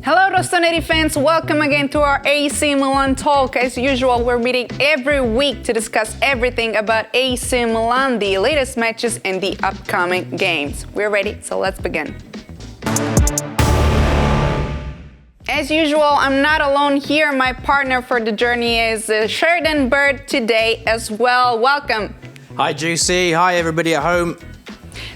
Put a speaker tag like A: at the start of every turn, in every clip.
A: Hello Rossoneri fans, welcome again to our AC Milan talk. As usual, we're meeting every week to discuss everything about AC Milan, the latest matches and the upcoming games. We're ready, so let's begin. As usual, I'm not alone here. My partner for the journey is Sheridan Bird today as well. Welcome.
B: Hi Juicy, hi everybody at home.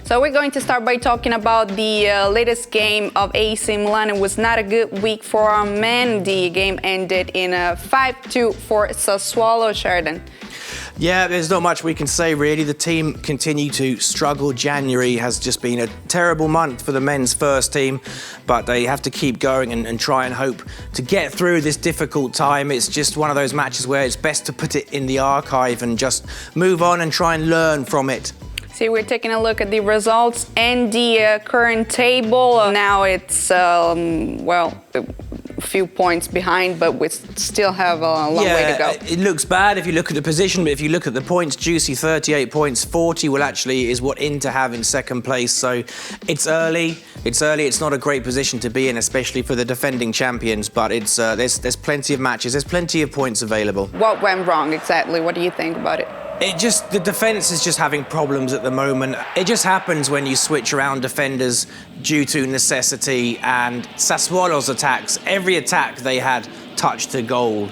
A: So we're going to start by talking about the latest game of AC Milan. It was not a good week for our men. The game ended in a 5-2 for Sassuolo. Sheridan.
B: Yeah, there's not much we can say really. The team continue to struggle. January has just been a terrible month for the men's first team, but they have to keep going and try and hope to get through this difficult time. It's just one of those matches where it's best to put it in the archive and just move on and try and learn from it.
A: See, we're taking a look at the results and the current table. Now it's, a few points behind, but we still have a long way to go.
B: It looks bad if you look at the position, but if you look at the points, Juicy 38 points, 40 is what Inter have in second place. So it's early. It's not a great position to be in, especially for the defending champions, but it's there's plenty of matches, there's plenty of points available.
A: What went wrong exactly? What do you think about it?
B: The defence is just having problems at the moment. It just happens when you switch around defenders due to necessity, and Sassuolo's attacks, every attack they had touched to goal.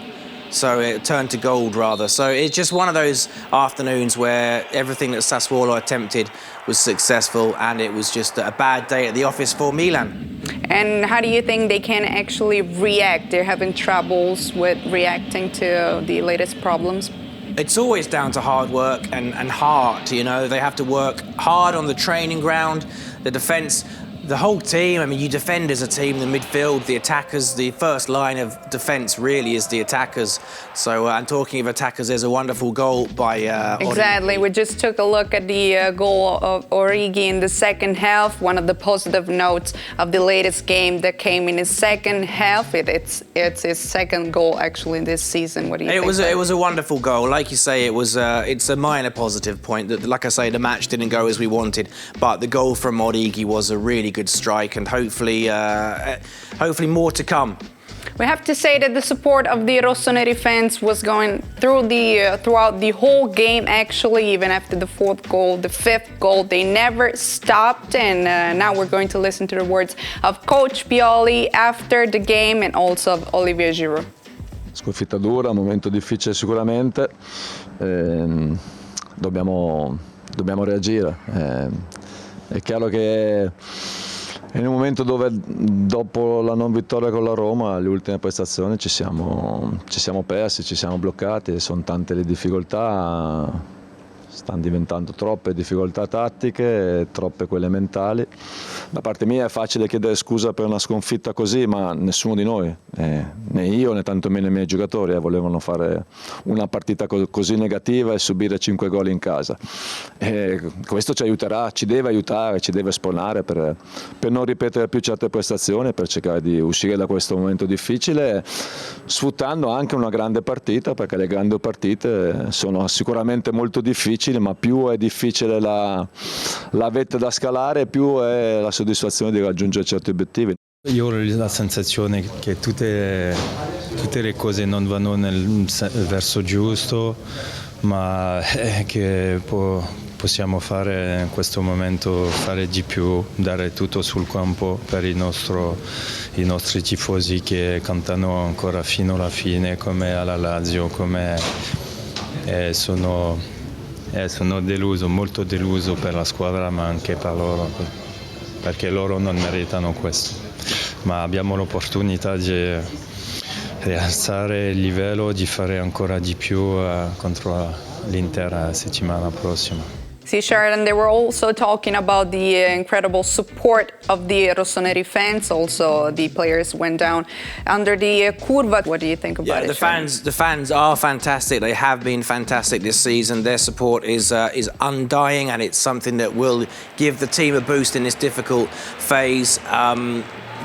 B: So it turned to gold rather. So it's just one of those afternoons where everything that Sassuolo attempted was successful, and it was just a bad day at the office for Milan.
A: And how do you think they can actually react? They're having troubles with reacting to the latest problems.
B: It's always down to hard work and heart, you know. They have to work hard on the training ground, the defence, the whole team. I mean, you defend as a team, the midfield, the attackers, the first line of defence really is the attackers. So I'm talking of attackers, there's a wonderful goal by
A: Exactly.
B: Origi.
A: We just took a look at the goal of Origi in the second half. One of the positive notes of the latest game that came in his second half. It's his second goal actually in this season. What do you think?
B: It was a wonderful goal. Like you say, it's a minor positive point. That, like I say, the match didn't go as we wanted, but the goal from Origi was a really good strike, and hopefully more to come.
A: We have to say that the support of the Rossoneri fans was going throughout the whole game, actually, even after the fourth goal, the fifth goal. They never stopped, and now we're going to listen to the words of Coach Pioli after the game and also of Olivier Giroud.
C: Sconfitta dura, un momento difficile sicuramente, dobbiamo reagire. È chiaro che è in un momento dove dopo la non vittoria con la Roma, le ultime prestazioni ci siamo persi, ci siamo bloccati, sono tante le difficoltà, stanno diventando troppe difficoltà tattiche, troppe quelle mentali. Da parte mia è facile chiedere scusa per una sconfitta così, ma nessuno di noi, né io né tantomeno i miei giocatori, volevano fare una partita così negativa e subire 5 gol in casa. E questo ci aiuterà, ci deve aiutare, ci deve spronare per non ripetere più certe prestazioni, per cercare di uscire da questo momento difficile, sfruttando anche una grande partita, perché le grandi partite sono sicuramente molto difficili, ma più è difficile la vetta da scalare, più è la soddisfazione di raggiungere certi obiettivi.
D: Io ho la sensazione che tutte le cose non vanno nel verso giusto, ma che possiamo fare in questo momento, fare di più, dare tutto sul campo per i nostri tifosi che cantano ancora fino alla fine, come alla Lazio, sono deluso, molto deluso per la squadra, ma anche per loro, perché loro non meritano questo. Ma abbiamo l'opportunità di rialzare il livello, di fare ancora di più contro l'Inter la settimana prossima.
A: See, Sheridan, they were also talking about the incredible support of the Rossoneri fans. Also, the players went down under the curva. What do you think about it?
B: The fans are fantastic. They have been fantastic this season. Their support is undying, and it's something that will give the team a boost in this difficult phase.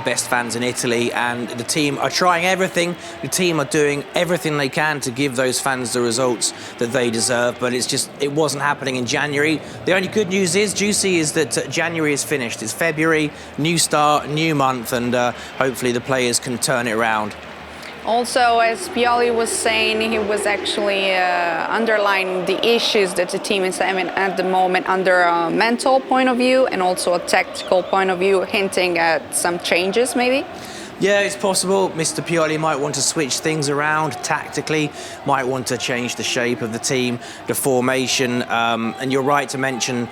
B: best fans in Italy, and the team are trying everything. The team are doing everything they can to give those fans the results that they deserve, but it wasn't happening in January. The only good news is, Juicy, is that January is finished. It's February, new start, new month, and hopefully the players can turn it around.
A: Also, as Pioli was saying, he was actually underlining the issues that the team is having at the moment under a mental point of view and also a tactical point of view, hinting at some changes maybe.
B: Yeah, it's possible. Mr. Pioli might want to switch things around tactically, might want to change the shape of the team, the formation, and you're right to mention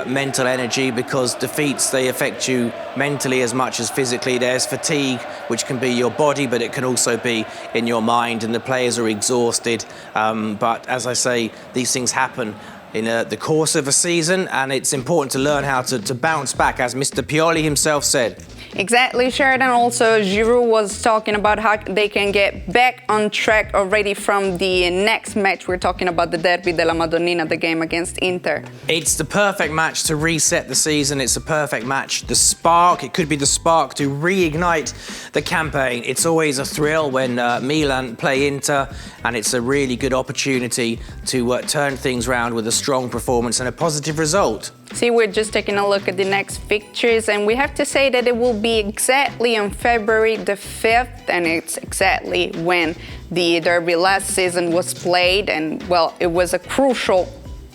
B: mental energy, because defeats, they affect you mentally as much as physically. There's fatigue, which can be your body, but it can also be in your mind, and the players are exhausted. But as I say, these things happen in the course of a season, and it's important to learn how to bounce back, as Mr. Pioli himself said.
A: Exactly, Sheridan. Also, Giroud was talking about how they can get back on track already from the next match. We're talking about the Derby della Madonnina, the game against Inter.
B: It's the perfect match to reset the season. It's a perfect match. The spark, it could be the spark to reignite the campaign. It's always a thrill when Milan play Inter, and it's a really good opportunity to turn things around with a strong performance and a positive result.
A: See, we're just taking a look at the next fixtures, and we have to say that it will be exactly on February the 5th, and it's exactly when the Derby last season was played, and, well, it was a crucial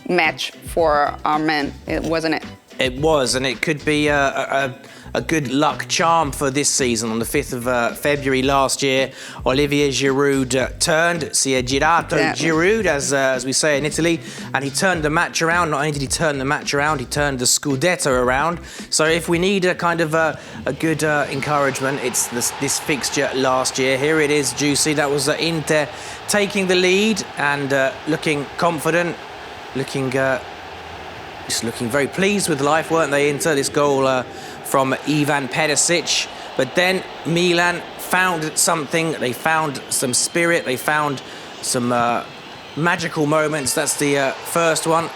A: match for our men, wasn't it?
B: It was, and it could be a good luck charm for this season. On the 5th of February last year, Olivier Giroud turned, si è girato Giroud, as we say in Italy, and he turned the match around. Not only did he turn the match around, he turned the Scudetto around. So if we need a kind of a good encouragement, it's this fixture last year. Here it is, Juicy. That was Inter taking the lead and looking confident, looking very pleased with life, weren't they, Inter? This goal from Ivan Perisic. But then Milan found something. They found some spirit. They found some magical moments. That's the first one.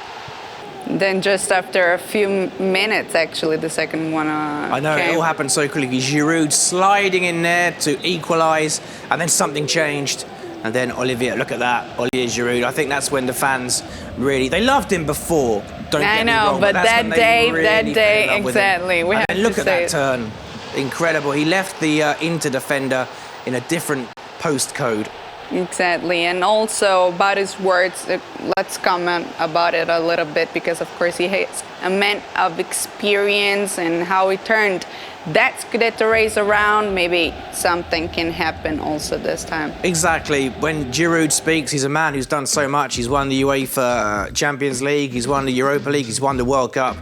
A: Then just after a few minutes, actually, the second one
B: I know,
A: came.
B: it all happened so quickly. Giroud sliding in there to equalise, and then something changed. And then Olivier, look at that, Olivier Giroud. I think that's when the fans really, they loved him before. Don't get me wrong,
A: but
B: that's
A: that
B: when they
A: day,
B: really fell in love with him.
A: exactly. We
B: And
A: have
B: then look
A: to
B: at
A: say
B: that turn, incredible. He left the Inter defender in a different postcode.
A: Exactly, and also about his words, let's comment about it a little bit, because of course he is a man of experience, and how he turned that Scudetto race around. Maybe something can happen also this time.
B: Exactly. When Giroud speaks, he's a man who's done so much. He's won the UEFA Champions League, he's won the Europa League, he's won the World Cup.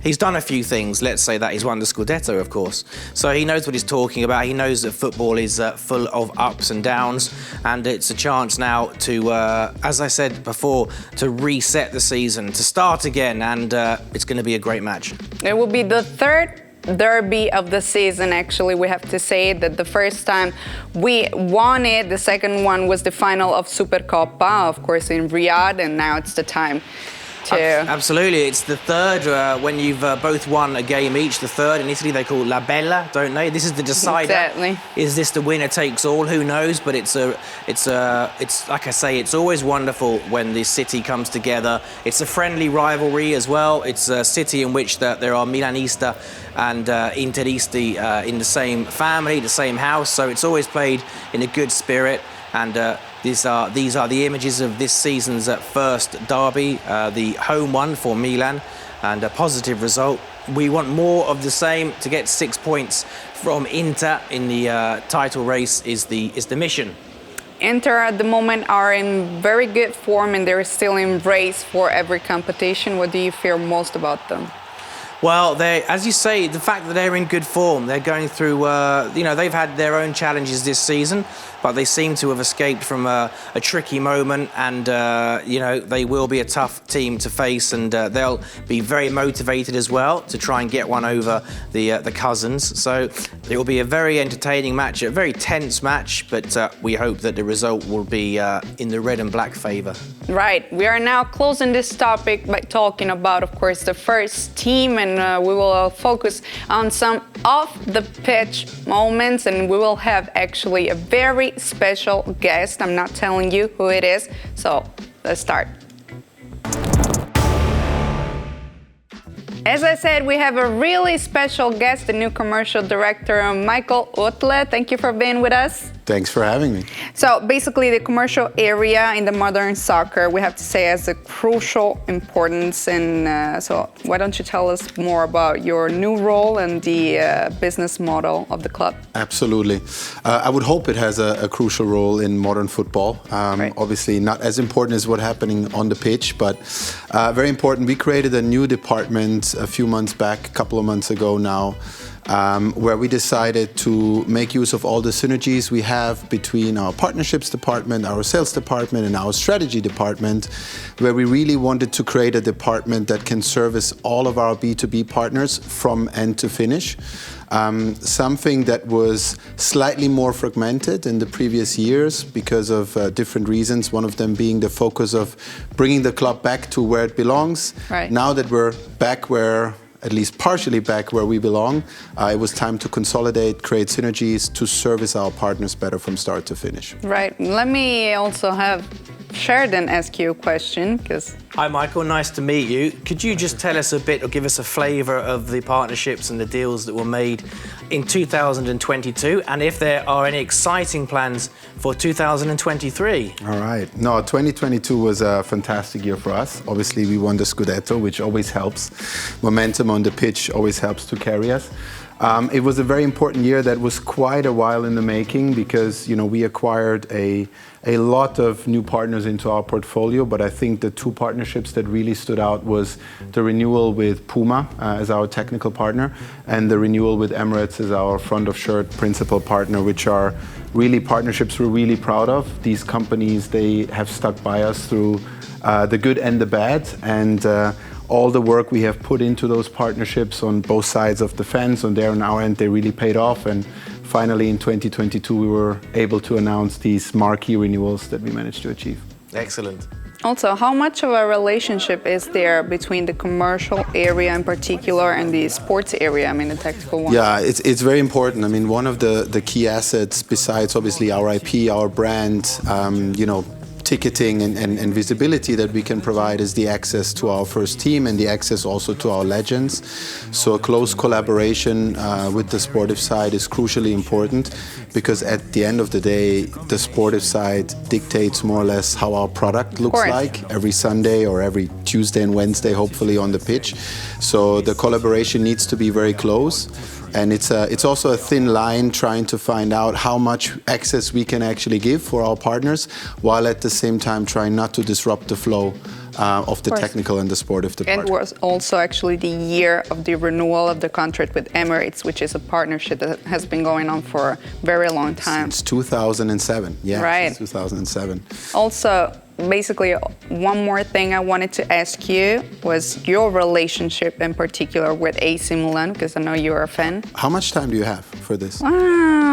B: He's done a few things, let's say that. He's won the Scudetto, of course. So he knows what he's talking about. He knows that football is full of ups and downs, and it's a chance now to, as I said before, to reset the season, to start again, and it's going to be a great match.
A: It will be the third derby of the season, actually. We have to say that the first time we won it, the second one was the final of Supercoppa, of course, in Riyadh, and now it's the time to...
B: Absolutely, it's the third when you've both won a game each. The third in Italy they call La Bella, don't they? This is the decider.
A: Exactly.
B: Is this the winner takes all? Who knows? But it's like I say, it's always wonderful when the city comes together. It's a friendly rivalry as well. It's a city in which there are Milanista and Interisti in the same family, the same house. So it's always played in a good spirit. And these are the images of this season's first derby, the home one for Milan, and a positive result. We want more of the same. To get 6 points from Inter in the title race is the mission.
A: Inter at the moment are in very good form, and they're still in race for every competition. What do you fear most about them?
B: Well, as you say, the fact that they're in good form, they're going through, they've had their own challenges this season, but they seem to have escaped from a tricky moment, and, they will be a tough team to face, and they'll be very motivated as well to try and get one over the cousins. So it will be a very entertaining match, a very tense match, but we hope that the result will be in the red and black favour.
A: Right. We are now closing this topic by talking about, of course, the first team, and we will focus on some off-the-pitch moments, and we will have actually a very special guest. I'm not telling you who it is, so let's start. As I said, we have a really special guest, the new commercial director, Michael Utle. Thank you for being with us.
E: Thanks for having me.
A: So basically the commercial area in the modern soccer, we have to say, has a crucial importance. And so why don't you tell us more about your new role and the business model of the club?
E: Absolutely. I would hope it has a crucial role in modern football.
A: Right.
E: Obviously not as important as what's happening on the pitch, but very important. We created a new department a few months back, a couple of months ago now, where we decided to make use of all the synergies we have between our partnerships department, our sales department, and our strategy department, where we really wanted to create a department that can service all of our B2B partners from end to finish. Something that was slightly more fragmented in the previous years because of different reasons, one of them being the focus of bringing the club back to where it belongs.
A: Right.
E: Now that we're back where, at least partially back where we belong, it was time to consolidate, create synergies to service our partners better from start to finish.
A: Right. Let me also have Sheridan ask you a question, because...
B: Hi, Michael. Nice to meet you. Could you just tell us a bit or give us a flavour of the partnerships and the deals that were made in 2022, and if there are any exciting plans for 2023?
E: All right. No, 2022 was a fantastic year for us. Obviously, we won the Scudetto, which always helps. Momentum on the pitch always helps to carry us. It was a very important year that was quite a while in the making because, you know, we acquired a lot of new partners into our portfolio, but I think the two partnerships that really stood out was the renewal with Puma as our technical partner and the renewal with Emirates as our front of shirt principal partner, which are really partnerships we're really proud of. These companies, they have stuck by us through the good and the bad, and all the work we have put into those partnerships on both sides of the fence, on their and our end, they really paid off. And finally, in 2022, we were able to announce these marquee renewals that we managed to achieve.
B: Excellent.
A: Also, how much of a relationship is there between the commercial area in particular and the sports area, I mean the tactical one?
E: Yeah, it's very important. I mean, one of the key assets, besides obviously our IP, our brand, you know, ticketing and visibility that we can provide is the access to our first team and the access also to our legends. So a close collaboration with the sportive side is crucially important because at the end of the day, the sportive side dictates more or less how our product looks like every Sunday or every Tuesday and Wednesday, hopefully on the pitch. So the collaboration needs to be very close. And it's also a thin line trying to find out how much access we can actually give for our partners, while at the same time trying not to disrupt the flow of the technical and the sportive department.
A: It was also actually the year of the renewal of the contract with Emirates, which is a partnership that has been going on for a very long time.
E: Since 2007, yeah,
A: right.
E: Since 2007.
A: Also, basically, one more thing I wanted to ask you was your relationship in particular with AC Milan, because I know you're a fan.
E: How much time do you have for this?
A: Well...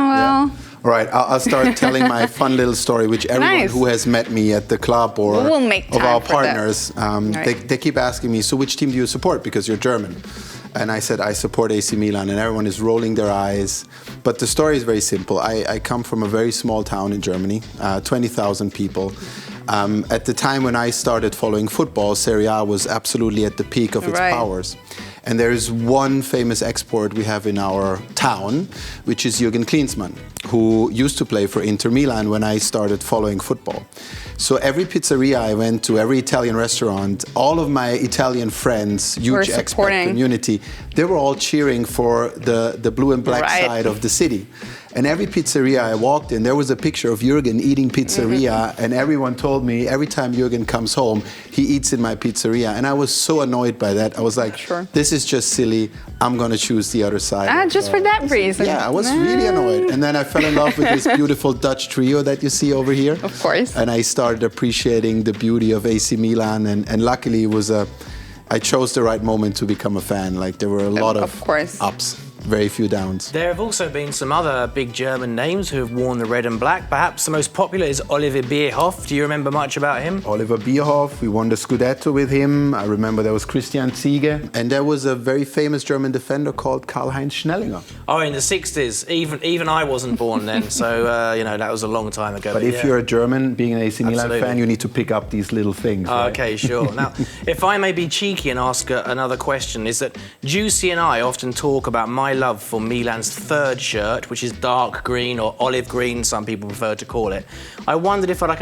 E: Yeah. All right, I'll start telling my fun little story, which everyone who has met me at the club or of our partners, they keep asking me, so which team do you support? Because you're German. And I said, I support AC Milan, and everyone is rolling their eyes. But the story is very simple. I come from a very small town in Germany, 20,000 people. At the time when I started following football, Serie A was absolutely at the peak of its powers. And there is one famous export we have in our town, which is Jürgen Klinsmann, who used to play for Inter Milan when I started following football. So every pizzeria I went to, every Italian restaurant, all of my Italian friends, huge expat community, they were all cheering for the blue and black side of the city. And every pizzeria I walked in, there was a picture of Jürgen eating pizzeria, and everyone told me every time Jürgen comes home, he eats in my pizzeria. And I was so annoyed by that. I was like, this is just silly. I'm going to choose the other side.
A: Just for that reason?
E: Yeah, I was really annoyed. And then I fell in love with this beautiful Dutch trio that you see over here.
A: Of course.
E: And I started appreciating the beauty of AC Milan. And luckily, I chose the right moment to become a fan. Like, there were a lot of ups. very few downs.
B: There have also been some other big German names who have worn the red and black. Perhaps the most popular is Oliver Bierhoff. Do you remember much about him?
E: Oliver Bierhoff, we won the Scudetto with him. I remember there was Christian Ziege. And there was a very famous German defender called Karl-Heinz Schnellinger.
B: Oh, in the 60s. Even I wasn't born then, so, you know, that was a long time ago.
E: But if you're a German, being an AC Milan fan, you need to pick up these little things. Right?
B: Okay, sure. Now, if I may be cheeky and ask another question, is that Juicy and I often talk about my love for Milan's third shirt, which is dark green or olive green, some people prefer to call it. I wondered if I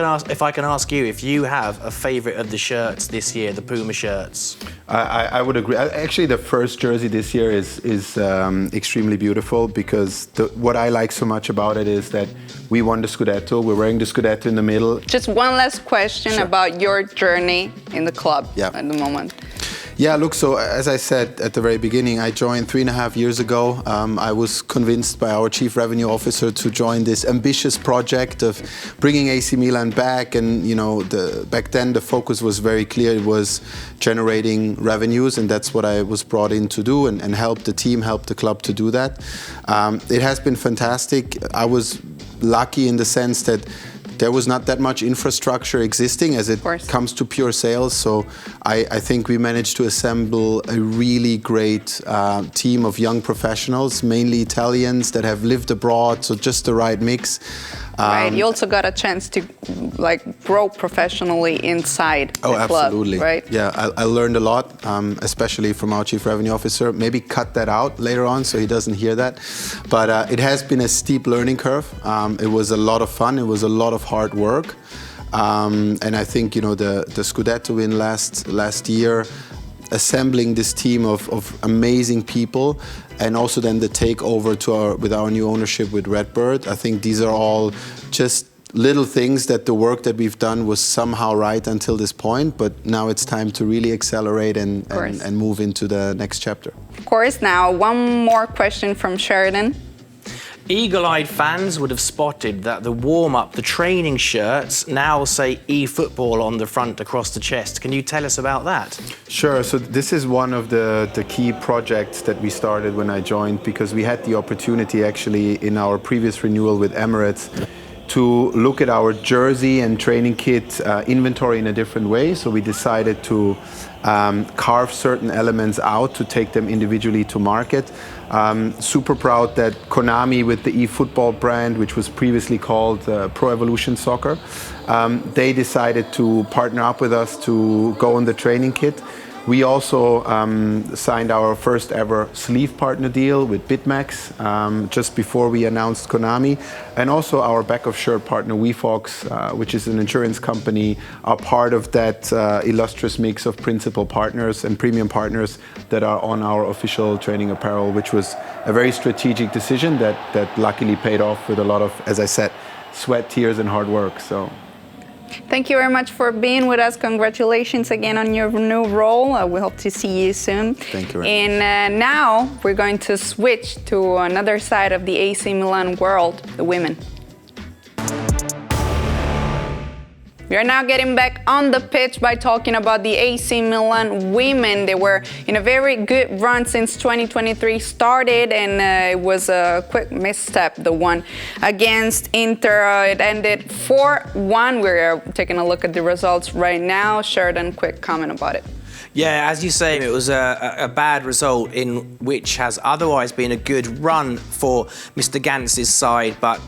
B: can ask you if you have a favourite of the shirts this year, the Puma shirts.
E: I would agree. Actually, the first jersey this year is extremely beautiful because what I like so much about it is that we won the Scudetto. We're wearing the Scudetto in the middle.
A: Just one last question about your journey in the club at the moment.
E: Yeah, look, so as I said at the very beginning, I joined 3.5 years ago. I was convinced by our chief revenue officer to join this ambitious project of bringing AC Milan back. And, you know, back then the focus was very clear. It was generating revenues, and that's what I was brought in to do and help the team, help the club to do that. It has been fantastic. I was lucky in the sense that there was not that much infrastructure existing as it comes to pure sales. So I think we managed to assemble a really great team of young professionals, mainly Italians that have lived abroad, so just the right mix.
A: Right, you also got a chance to grow professionally inside the club.
E: Absolutely.
A: Right?
E: Yeah, I learned a lot, especially from our chief revenue officer. Maybe cut that out later on so he doesn't hear that. But it has been a steep learning curve. It was a lot of fun. It was a lot of hard work. And I think, you know, the Scudetto win last year, assembling this team of amazing people, and also then the takeover with our new ownership with Redbird. I think these are all just little things that the work that we've done was somehow right until this point, but now it's time to really accelerate and move into the next chapter.
A: Of course. Now, one more question from Sheridan.
B: Eagle-eyed fans would have spotted that the warm-up, the training shirts, now say eFootball on the front across the chest. Can you tell us about that?
E: Sure. So this is one of the key projects that we started when I joined, because we had the opportunity actually in our previous renewal with Emirates to look at our jersey and training kit inventory in a different way. So we decided to carve certain elements out to take them individually to market. Super proud that Konami, with the eFootball brand, which was previously called Pro Evolution Soccer, they decided to partner up with us to go on the training kit. We also signed our first ever sleeve partner deal with BitMax just before we announced Konami. And also our back of shirt partner WeFox, which is an insurance company, are part of that illustrious mix of principal partners and premium partners that are on our official training apparel, which was a very strategic decision that luckily paid off with a lot of, as I said, sweat, tears and hard work. So.
A: Thank you very much for being with us. Congratulations again on your new role. We hope to see you soon.
E: Thank you very much.
A: And now we're going to switch to another side of the AC Milan world, the women. We are now getting back on the pitch by talking about the AC Milan women. They were in a very good run since 2023 started, and it was a quick misstep, the one against Inter. It ended 4-1. We're taking a look at the results right now. Sheridan, quick comment about it.
B: Yeah, as you say, it was a bad result in which has otherwise been a good run for Mr. Gantz's side, but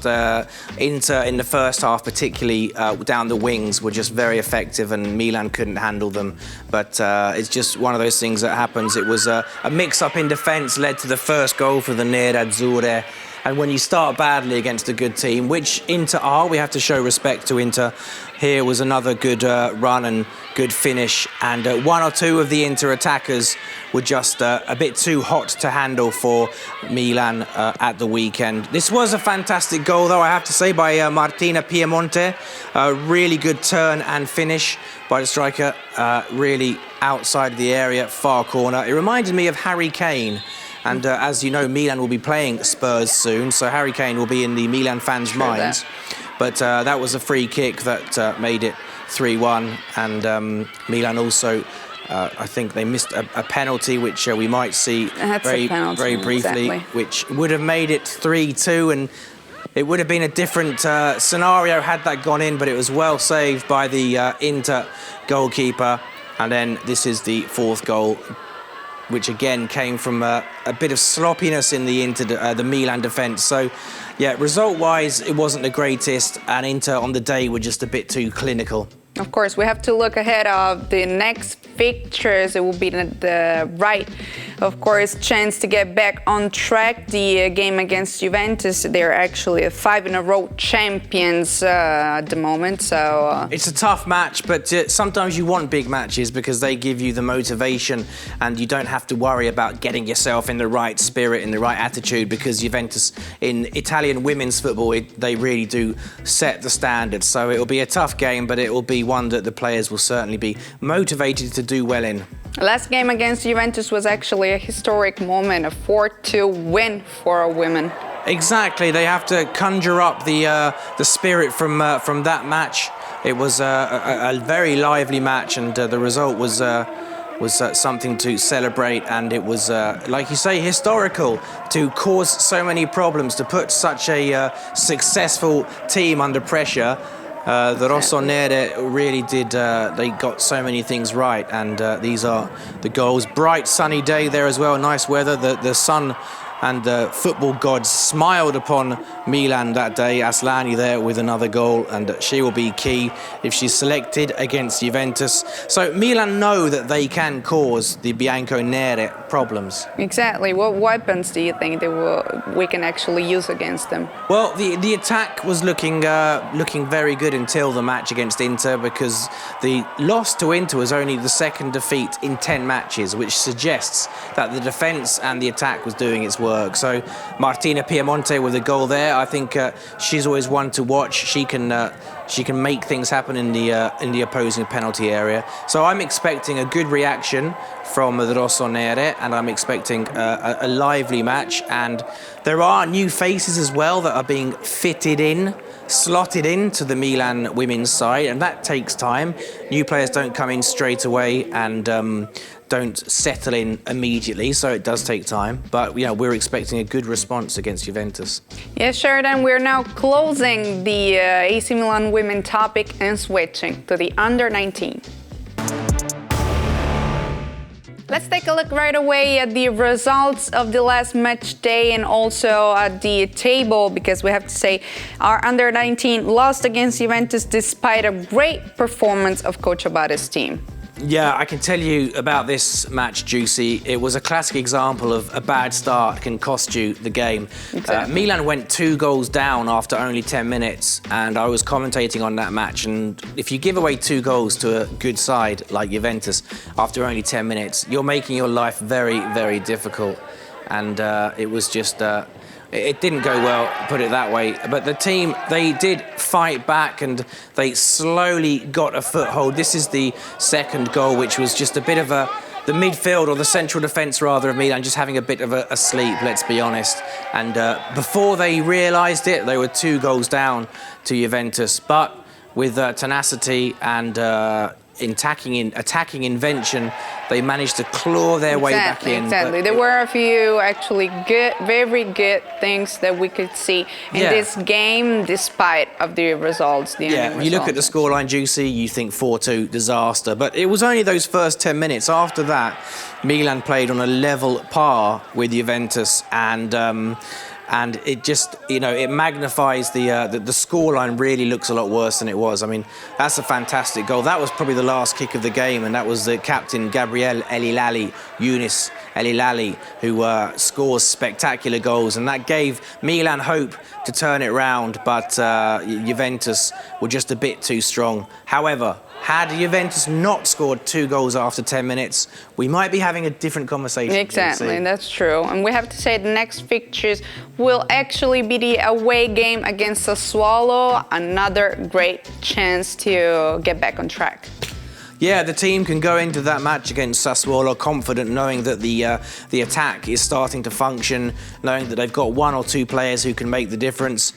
B: Inter in the first half, particularly down the wings, were just very effective and Milan couldn't handle them. But it's just one of those things that happens. It was a mix-up in defence led to the first goal for the Nerazzurre. And when you start badly against a good team, which Inter are, we have to show respect to Inter. Here was another good run and good finish. And one or two of the Inter attackers were just a bit too hot to handle for Milan at the weekend. This was a fantastic goal, though, I have to say, by Martina Piemonte. A really good turn and finish by the striker, really outside the area, far corner. It reminded me of Harry Kane. And as you know, Milan will be playing Spurs soon, so Harry Kane will be in the Milan fans' minds. But that was a free kick that made it 3-1, and Milan also I think they missed a penalty, which we might see very briefly, which would have made it 3-2, and it would have been a different scenario had that gone in, but it was well saved by the Inter goalkeeper. And then this is the fourth goal, which again came from a bit of sloppiness in the Milan defence. So, yeah, result-wise, it wasn't the greatest, and Inter on the day were just a bit too clinical.
A: Of course, we have to look ahead of the next fixtures. It will be the right, of course, chance to get back on track. The game against Juventus, they're actually 5-in-a-row champions at the moment. So
B: it's a tough match, but sometimes you want big matches because they give you the motivation, and you don't have to worry about getting yourself in the right spirit, in the right attitude, because Juventus in Italian women's football, they really do set the standards. So it will be a tough game, but it will be one that the players will certainly be motivated to do well in.
A: Last game against Juventus was actually a historic moment, a 4-2 win for our women.
B: Exactly, they have to conjure up the spirit from that match. It was a very lively match, and the result was something to celebrate, and it was, like you say, historical to cause so many problems, to put such a successful team under pressure. The Rossonere really did, they got so many things right, and these are the goals. Bright sunny day there as well, nice weather. The sun and the football gods smiled upon Milan that day. Aslani there with another goal, and she will be key if she's selected against Juventus. So Milan know that they can cause the Bianconere problems.
A: Exactly. What weapons do you think we can actually use against them?
B: Well, the attack was looking very good until the match against Inter, because the loss to Inter was only the second defeat in 10 matches, which suggests that the defence and the attack was doing its work. So Martina Piemonte with a goal there. I think she's always one to watch. She can make things happen in the opposing penalty area. So I'm expecting a good reaction from the Rossonere, and I'm expecting a lively match. And there are new faces as well that are being slotted into the Milan women's side, and that takes time. New players don't come in straight away and don't settle in immediately, so it does take time. But we're expecting a good response against Juventus.
A: Yes, Sheridan, we're now closing the AC Milan women topic and switching to the under-19. Let's take a look right away at the results of the last match day and also at the table, because we have to say our under-19 lost against Juventus despite a great performance of Coach Abate's team.
B: Yeah, I can tell you about this match, Juicy. It was a classic example of a bad start can cost you the game.
A: Exactly.
B: Milan went 2 goals down after only 10 minutes, and I was commentating on that match. And if you give away 2 goals to a good side like Juventus after only 10 minutes, you're making your life very, very difficult. And it was just... it didn't go well, put it that way. But the team, they did fight back, and they slowly got a foothold. This is the second goal, which was just a bit of the midfield, or the central defence rather, of Milan just having a bit of a sleep, let's be honest. And before they realised it, they were 2 goals down to Juventus. But with tenacity and attacking invention, they managed to claw their way back in.
A: Exactly. There were a few actually very good things that we could see in this game, despite of the results.
B: You look at the scoreline, Juicy, you think 4-2, disaster. But it was only those first 10 minutes. After that, Milan played on a level par with Juventus, and it just, it magnifies the scoreline. Really looks a lot worse than it was. I mean, that's a fantastic goal. That was probably the last kick of the game, and that was the captain, Gabriel Younis Elilali, who scores spectacular goals, and that gave Milan hope to turn it round, but Juventus were just a bit too strong. However, had Juventus not scored 2 goals after 10 minutes, we might be having a different conversation.
A: Exactly, that's true. And we have to say the next fixtures will actually be the away game against Sassuolo, another great chance to get back on track.
B: Yeah, the team can go into that match against Sassuolo confident, knowing that the attack is starting to function, knowing that they've got one or two players who can make the difference.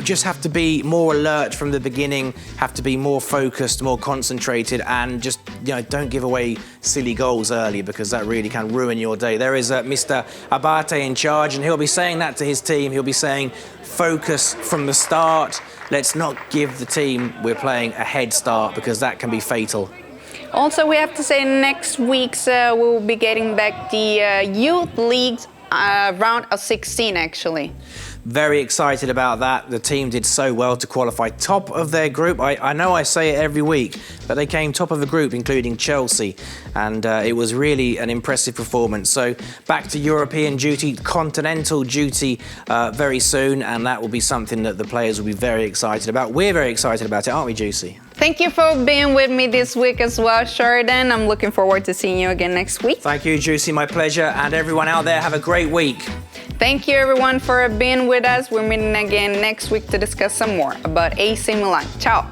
B: Just have to be more alert from the beginning, have to be more focused, more concentrated, and just don't give away silly goals early, because that really can ruin your day. There is Mr. Abate in charge, and he'll be saying that to his team. He'll be saying, focus from the start. Let's not give the team we're playing a head start, because that can be fatal.
A: Also, we have to say next week we will be getting back the Youth League's round of 16, actually.
B: Very excited about that. The team did so well to qualify top of their group. I know I say it every week, but they came top of the group, including Chelsea, and it was really an impressive performance. So back to European duty, continental duty very soon, and that will be something that the players will be very excited about. We're very excited about it, aren't we, Juicy?
A: Thank you for being with me this week as well, Sheridan. I'm looking forward to seeing you again next week.
B: Thank you, Juicy. My pleasure. And everyone out there, have a great week.
A: Thank you, everyone, for being with us. We're meeting again next week to discuss some more about AC Milan. Ciao.